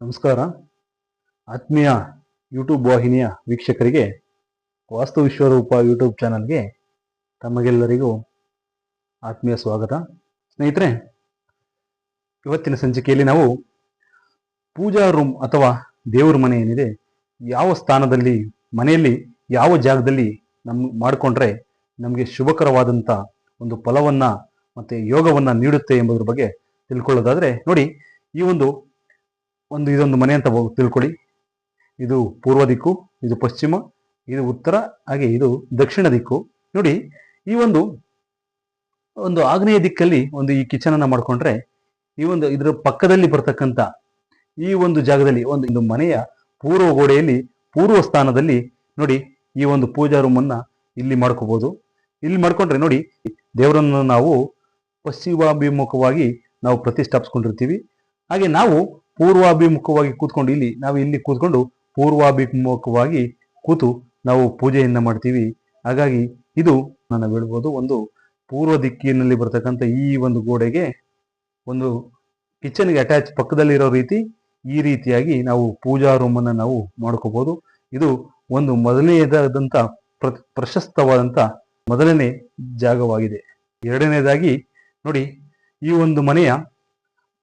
ನಮಸ್ಕಾರ. ಆತ್ಮೀಯ ಯೂಟ್ಯೂಬ್ ವಾಹಿನಿಯ ವೀಕ್ಷಕರಿಗೆ ವಾಸ್ತು ವಿಶ್ವರೂಪ ಯೂಟ್ಯೂಬ್ ಚಾನಲ್ಗೆ ತಮಗೆಲ್ಲರಿಗೂ ಆತ್ಮೀಯ ಸ್ವಾಗತ. ಸ್ನೇಹಿತರೆ, ಇವತ್ತಿನ ಸಂಚಿಕೆಯಲ್ಲಿ ನಾವು ಪೂಜಾ ರೂಮ್ ಅಥವಾ ದೇವ್ರ ಮನೆ ಏನಿದೆ, ಯಾವ ಸ್ಥಾನದಲ್ಲಿ ಮನೆಯಲ್ಲಿ ಯಾವ ಜಾಗದಲ್ಲಿ ಮಾಡಿಕೊಂಡ್ರೆ ನಮಗೆ ಶುಭಕರವಾದಂಥ ಒಂದು ಫಲವನ್ನ ಮತ್ತೆ ಯೋಗವನ್ನ ನೀಡುತ್ತೆ ಎಂಬುದರ ಬಗ್ಗೆ ತಿಳ್ಕೊಳ್ಳೋದಾದ್ರೆ ನೋಡಿ, ಈ ಇದೊಂದು ಮನೆ ಅಂತ ತಿಳ್ಕೊಳ್ಳಿ. ಇದು ಪೂರ್ವ ದಿಕ್ಕು, ಇದು ಪಶ್ಚಿಮ, ಇದು ಉತ್ತರ, ಹಾಗೆ ಇದು ದಕ್ಷಿಣ ದಿಕ್ಕು. ನೋಡಿ, ಈ ಒಂದು ಆಗ್ನೇಯ ದಿಕ್ಕಲ್ಲಿ ಈ ಕಿಚನ್ ಅನ್ನ ಮಾಡ್ಕೊಂಡ್ರೆ, ಇದರ ಪಕ್ಕದಲ್ಲಿ ಬರ್ತಕ್ಕಂಥ ಈ ಜಾಗದಲ್ಲಿ ಒಂದು ಮನೆಯ ಪೂರ್ವ ಗೋಡೆಯಲ್ಲಿ ಪೂರ್ವ ಸ್ಥಾನದಲ್ಲಿ ನೋಡಿ ಈ ಪೂಜಾ ರೂಮ್ ಅನ್ನ ಇಲ್ಲಿ ಮಾಡ್ಕೋಬಹುದು. ಇಲ್ಲಿ ಮಾಡ್ಕೊಂಡ್ರೆ ನೋಡಿ, ದೇವರನ್ನು ನಾವು ಪಶ್ಚಿಮಾಭಿಮುಖವಾಗಿ ನಾವು ಪ್ರತಿಷ್ಠಾಪಿಸ್ಕೊಂಡಿರ್ತೀವಿ. ಹಾಗೆ ನಾವು ಪೂರ್ವಾಭಿಮುಖವಾಗಿ ಕೂತ್ಕೊಂಡು ಇಲ್ಲಿ ಕೂತ್ಕೊಂಡು ಪೂರ್ವಾಭಿಮುಖವಾಗಿ ಕೂತು ನಾವು ಪೂಜೆಯನ್ನ ಮಾಡ್ತೀವಿ. ಹಾಗಾಗಿ ಇದು ನಾನು ಹೇಳ್ಬೋದು, ಒಂದು ಪೂರ್ವ ದಿಕ್ಕಿನಲ್ಲಿ ಬರ್ತಕ್ಕಂಥ ಈ ಗೋಡೆಗೆ ಕಿಚನ್ಗೆ ಅಟ್ಯಾಚ್ ಪಕ್ಕದಲ್ಲಿರೋ ರೀತಿ ಈ ರೀತಿಯಾಗಿ ನಾವು ಪೂಜಾ ರೂಮ್ ಅನ್ನ ನಾವು ಮಾಡ್ಕೋಬಹುದು. ಇದು ಮೊದಲನೆಯದಾದಂಥ ಪ್ರಶಸ್ತವಾದಂಥ ಮೊದಲನೇ ಜಾಗವಾಗಿದೆ. ಎರಡನೇದಾಗಿ ನೋಡಿ, ಈ ಮನೆಯ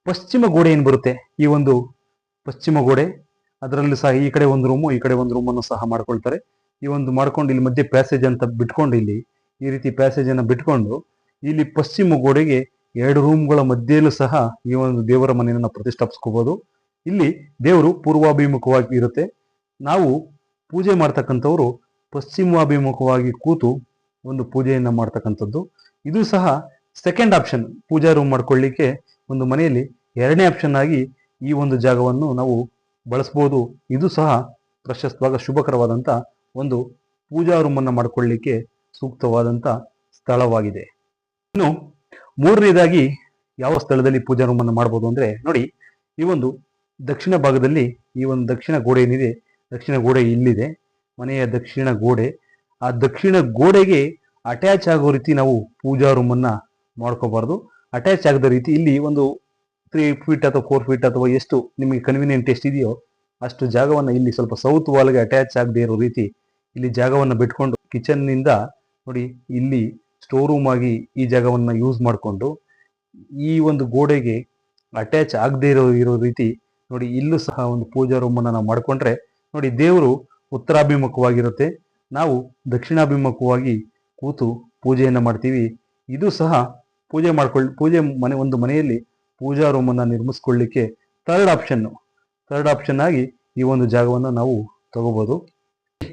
ಪಶ್ಚಿಮ ಗೋಡೆ ಏನು ಬರುತ್ತೆ, ಈ ಪಶ್ಚಿಮ ಗೋಡೆ, ಅದರಲ್ಲಿ ಸಹ ಈ ಕಡೆ ಒಂದು ರೂಮು, ಈ ಕಡೆ ಒಂದು ರೂಮನ್ನು ಸಹ ಮಾಡ್ಕೊಳ್ತಾರೆ. ಮಾಡ್ಕೊಂಡು ಇಲ್ಲಿ ಮಧ್ಯೆ ಪ್ಯಾಸೇಜ್ ಅಂತ ಬಿಟ್ಕೊಂಡು ಇಲ್ಲಿ ಈ ರೀತಿ ಪ್ಯಾಸೇಜ್ ಅನ್ನ ಬಿಟ್ಕೊಂಡು ಇಲ್ಲಿ ಪಶ್ಚಿಮ ಗೋಡೆಗೆ 2 ರೂಮ್ಗಳ ಮಧ್ಯೆಯಲ್ಲೂ ಸಹ ಈ ದೇವರ ಮನೆಯನ್ನ ಪ್ರತಿಷ್ಠಾಪಿಸ್ಕೋಬಹುದು. ಇಲ್ಲಿ ದೇವರು ಪೂರ್ವಾಭಿಮುಖವಾಗಿ ಇರುತ್ತೆ. ನಾವು ಪೂಜೆ ಮಾಡ್ತಕ್ಕಂಥವ್ರು ಪಶ್ಚಿಮಾಭಿಮುಖವಾಗಿ ಕೂತು ಪೂಜೆಯನ್ನ ಮಾಡ್ತಕ್ಕಂಥದ್ದು. ಇದು ಸಹ ಸೆಕೆಂಡ್ ಆಪ್ಷನ್. ಪೂಜಾ ರೂಮ್ ಮಾಡ್ಕೊಳ್ಳಿಕ್ಕೆ ಮನೆಯಲ್ಲಿ ಎರಡನೇ ಆಪ್ಷನ್ ಆಗಿ ಈ ಜಾಗವನ್ನು ನಾವು ಬಳಸಬಹುದು. ಇದು ಸಹ ಪ್ರಶಸ್ತವಾದ ಶುಭಕರವಾದಂಥ ಪೂಜಾ ರೂಮ್ ಅನ್ನ ಮಾಡ್ಕೊಳ್ಳಿಕ್ಕೆ ಸೂಕ್ತವಾದಂಥ ಸ್ಥಳವಾಗಿದೆ. ಇನ್ನು ಮೂರನೇದಾಗಿ ಯಾವ ಸ್ಥಳದಲ್ಲಿ ಪೂಜಾ ರೂಮ್ ಅನ್ನು ಮಾಡ್ಬೋದು ಅಂದ್ರೆ ನೋಡಿ, ಈ ದಕ್ಷಿಣ ಭಾಗದಲ್ಲಿ ಈ ದಕ್ಷಿಣ ಗೋಡೆ ಏನಿದೆ, ದಕ್ಷಿಣ ಗೋಡೆ ಇಲ್ಲಿದೆ, ಮನೆಯ ದಕ್ಷಿಣ ಗೋಡೆ. ಆ ದಕ್ಷಿಣ ಗೋಡೆಗೆ ಅಟ್ಯಾಚ್ ಆಗೋ ರೀತಿ ನಾವು ಪೂಜಾ ರೂಮ್ ಅನ್ನ ಮಾಡ್ಕೋಬಾರ್ದು. ಅಟ್ಯಾಚ್ ಆಗದ ರೀತಿ ಇಲ್ಲಿ 3 ಫೀಟ್ ಅಥವಾ 4 ಫೀಟ್ ಅಥವಾ ಎಷ್ಟು ನಿಮಗೆ ಕನ್ವಿನಿಯಂಟ್ ಎಷ್ಟಿದೆಯೋ ಅಷ್ಟು ಜಾಗವನ್ನ ಇಲ್ಲಿ ಸ್ವಲ್ಪ ಸೌತ್ ವಾಲ್ಗೆ ಅಟ್ಯಾಚ್ ಆಗದೆ ಇರೋ ರೀತಿ ಇಲ್ಲಿ ಜಾಗವನ್ನ ಬಿಟ್ಕೊಂಡು ಕಿಚನ್ ನಿಂದ ನೋಡಿ ಇಲ್ಲಿ ಸ್ಟೋರ್ ರೂಮ್ ಆಗಿ ಈ ಜಾಗವನ್ನ ಯೂಸ್ ಮಾಡಿಕೊಂಡು ಈ ಗೋಡೆಗೆ ಅಟ್ಯಾಚ್ ಆಗದೆ ಇರೋ ರೀತಿ ನೋಡಿ ಇಲ್ಲೂ ಸಹ ಪೂಜಾ ರೂಮ್ ಅನ್ನ ನಾವು ಮಾಡ್ಕೊಂಡ್ರೆ ನೋಡಿ, ದೇವರು ಉತ್ತರಾಭಿಮುಖವಾಗಿರುತ್ತೆ, ನಾವು ದಕ್ಷಿಣಾಭಿಮುಖವಾಗಿ ಕೂತು ಪೂಜೆಯನ್ನ ಮಾಡ್ತೀವಿ. ಇದು ಸಹ ಪೂಜೆ ಮನೆಯಲ್ಲಿ ಪೂಜಾ ರೂಮ್ ಅನ್ನ ನಿರ್ಮಿಸ್ಕೊಳ್ಳಿಕ್ಕೆ ಥರ್ಡ್ ಆಪ್ಷನ್ ಆಗಿ ಈ ಜಾಗವನ್ನು ನಾವು ತಗೋಬಹುದು.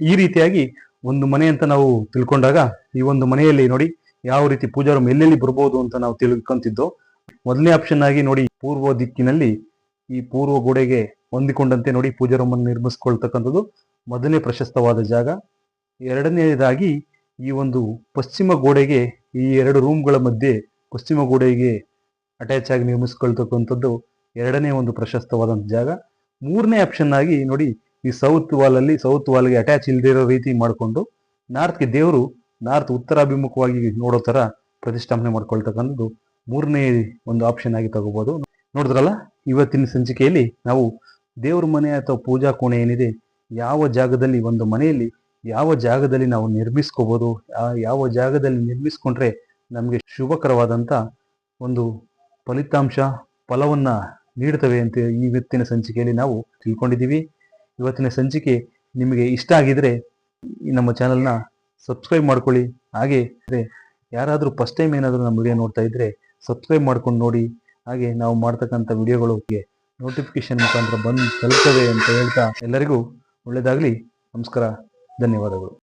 ಈ ರೀತಿಯಾಗಿ ಮನೆ ಅಂತ ನಾವು ತಿಳ್ಕೊಂಡಾಗ ಈ ಮನೆಯಲ್ಲಿ ನೋಡಿ ಯಾವ ರೀತಿ ಪೂಜಾ ರೂಮ್ ಎಲ್ಲೆಲ್ಲಿ ಬರ್ಬೋದು ಅಂತ ನಾವು ತಿಳ್ಕೊಂತಿದ್ದೋ. ಮೊದಲನೇ ಆಪ್ಷನ್ ಆಗಿ ನೋಡಿ, ಪೂರ್ವ ದಿಕ್ಕಿನಲ್ಲಿ ಈ ಪೂರ್ವ ಗೋಡೆಗೆ ಹೊಂದಿಕೊಂಡಂತೆ ನೋಡಿ ಪೂಜಾ ರೂಮ್ ಅನ್ನು ನಿರ್ಮಿಸ್ಕೊಳ್ತಕ್ಕಂಥದ್ದು ಮೊದಲನೇ ಪ್ರಶಸ್ತವಾದ ಜಾಗ. ಎರಡನೇದಾಗಿ ಈ ಪಶ್ಚಿಮ ಗೋಡೆಗೆ ಈ 2 ರೂಮ್ಗಳ ಮಧ್ಯೆ ಪಶ್ಚಿಮ ಗೋಡೆಗೆ ಅಟ್ಯಾಚ್ ಆಗಿ ನಿರ್ಮಿಸ್ಕೊಳ್ತಕ್ಕಂಥದ್ದು ಎರಡನೇ ಪ್ರಶಸ್ತವಾದಂಥ ಜಾಗ. ಮೂರನೇ ಆಪ್ಷನ್ ಆಗಿ ನೋಡಿ, ಈ ಸೌತ್ ವಾಲ್ಗೆ ಅಟ್ಯಾಚ್ ಇಲ್ದಿರೋ ರೀತಿ ಮಾಡಿಕೊಂಡು ನಾರ್ತ್ಗೆ ದೇವರು ಉತ್ತರಾಭಿಮುಖವಾಗಿ ನೋಡೋ ತರ ಪ್ರತಿಷ್ಠಾಪನೆ ಮಾಡ್ಕೊಳ್ತಕ್ಕಂಥದ್ದು ಮೂರನೇ ಆಪ್ಷನ್ ಆಗಿ ತಗೋಬಹುದು. ನೋಡಿದ್ರಲ್ಲ, ಇವತ್ತಿನ ಸಂಚಿಕೆಯಲ್ಲಿ ನಾವು ದೇವ್ರ ಮನೆ ಅಥವಾ ಪೂಜಾ ಕೋಣೆ ಏನಿದೆ, ಯಾವ ಜಾಗದಲ್ಲಿ ಮನೆಯಲ್ಲಿ ಯಾವ ಜಾಗದಲ್ಲಿ ನಾವು ನಿರ್ಮಿಸ್ಕೋಬಹುದು, ಯಾವ ಜಾಗದಲ್ಲಿ ನಿರ್ಮಿಸ್ಕೊಂಡ್ರೆ ನಮಗೆ ಶುಭಕರವಾದಂಥ ಫಲವನ್ನ ನೀಡ್ತವೆ ಅಂತ ಇವತ್ತಿನ ಸಂಚಿಕೆಯಲ್ಲಿ ನಾವು ತಿಳ್ಕೊಂಡಿದ್ದೀವಿ. ಇವತ್ತಿನ ಸಂಚಿಕೆ ನಿಮಗೆ ಇಷ್ಟ ಆಗಿದ್ರೆ ನಮ್ಮ ಚಾನಲ್ನ ಸಬ್ಸ್ಕ್ರೈಬ್ ಮಾಡ್ಕೊಳ್ಳಿ. ಹಾಗೆ ಯಾರಾದರೂ ಫಸ್ಟ್ ಟೈಮ್ ಏನಾದರೂ ನಮ್ಮ ವಿಡಿಯೋ ನೋಡ್ತಾ ಇದ್ರೆ ಸಬ್ಸ್ಕ್ರೈಬ್ ಮಾಡ್ಕೊಂಡು ನೋಡಿ. ಹಾಗೆ ನಾವು ಮಾಡ್ತಕ್ಕಂಥ ವಿಡಿಯೋಗಳು ನೋಟಿಫಿಕೇಶನ್ ಮುಖಾಂತರ ಬಂದು ತಲುಪ್ತವೆ ಅಂತ ಹೇಳ್ತಾ ಎಲ್ಲರಿಗೂ ಒಳ್ಳೆಯದಾಗಲಿ. ನಮಸ್ಕಾರ, ಧನ್ಯವಾದಗಳು.